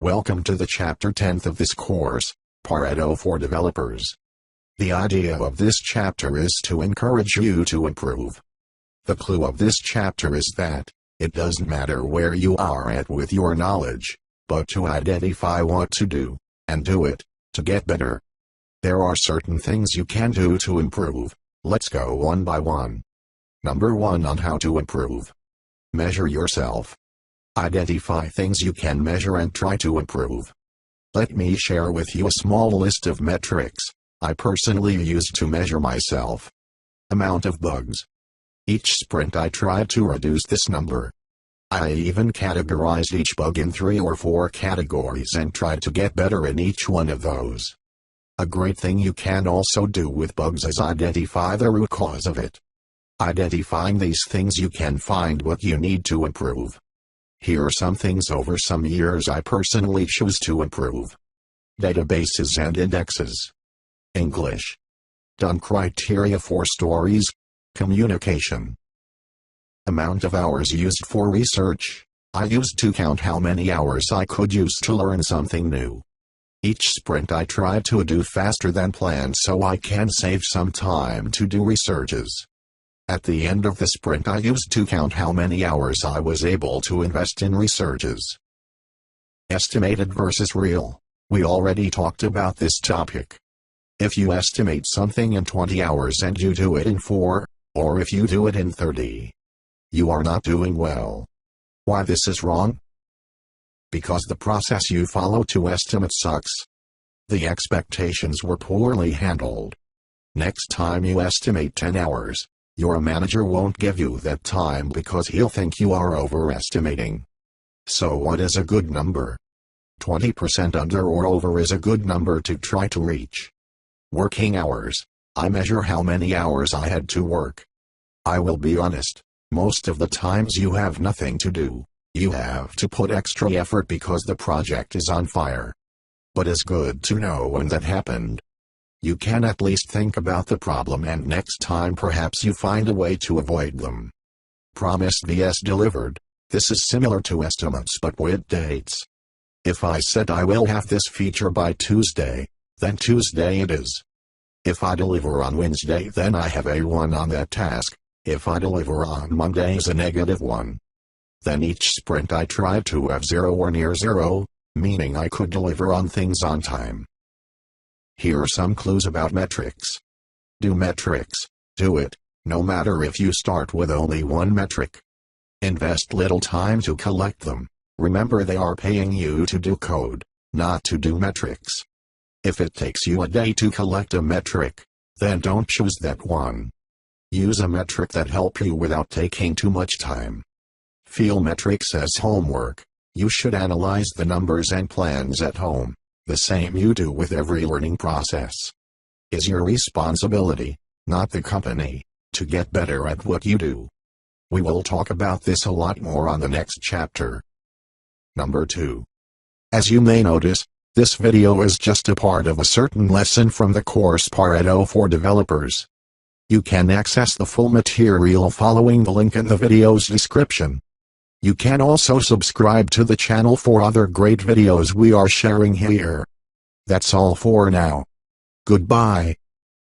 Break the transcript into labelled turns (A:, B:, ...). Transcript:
A: Welcome to the chapter 10th of this course, Pareto for Developers. The idea of this chapter is to encourage you to improve. The clue of this chapter is that, it doesn't matter where you are at with your knowledge, but to identify what to do, and do it, to get better. There are certain things you can do to improve. Let's go one by one. Number 1 on how to improve. Measure yourself. Identify things you can measure and try to improve. Let me share with you a small list of metrics I personally use to measure myself. Amount of bugs. Each sprint I tried to reduce this number. I even categorized each bug in 3 or 4 categories and tried to get better in each one of those. A great thing you can also do with bugs is identify the root cause of it. Identifying these things you can find what you need to improve. Here are some things over some years I personally choose to improve. Databases and indexes. English. Done criteria for stories. Communication. Amount of hours used for research. I used to count how many hours I could use to learn something new. Each sprint I tried to do faster than planned so I can save some time to do researches. At the end of the sprint I used to count how many hours I was able to invest in researches. Estimated versus real. We already talked about this topic. If you estimate something in 20 hours and you do it in 4, or if you do it in 30, you are not doing well. Why this is wrong? Because the process you follow to estimate sucks. The expectations were poorly handled. Next time you estimate 10 hours, your manager won't give you that time because he'll think you are overestimating. So what is a good number? 20% under or over is a good number to try to reach. Working hours. I measure how many hours I had to work. I will be honest, most of the times you have nothing to do. You have to put extra effort because the project is on fire. But it's good to know when that happened. You can at least think about the problem and next time perhaps you find a way to avoid them. Promised vs delivered. This is similar to estimates but with dates. If I said I will have this feature by Tuesday, then Tuesday it is. If I deliver on Wednesday then I have a 1 on that task. If I deliver on Monday is a -1. Then each sprint I tried to have 0 or near 0, meaning I could deliver on things on time. Here are some clues about metrics. Do metrics. Do it, no matter if you start with only one metric. Invest little time to collect them. Remember they are paying you to do code, not to do metrics. If it takes you a day to collect a metric, then don't choose that one. Use a metric that helps you without taking too much time. Feel metrics as homework. You should analyze the numbers and plans at home, the same you do with every learning process. It's your responsibility, not the company, to get better at what you do. We will talk about this a lot more on the next chapter. Number 2. As you may notice, this video is just a part of a certain lesson from the course Pareto for Developers. You can access the full material following the link in the video's description. You can also subscribe to the channel for other great videos we are sharing here. That's all for now. Goodbye.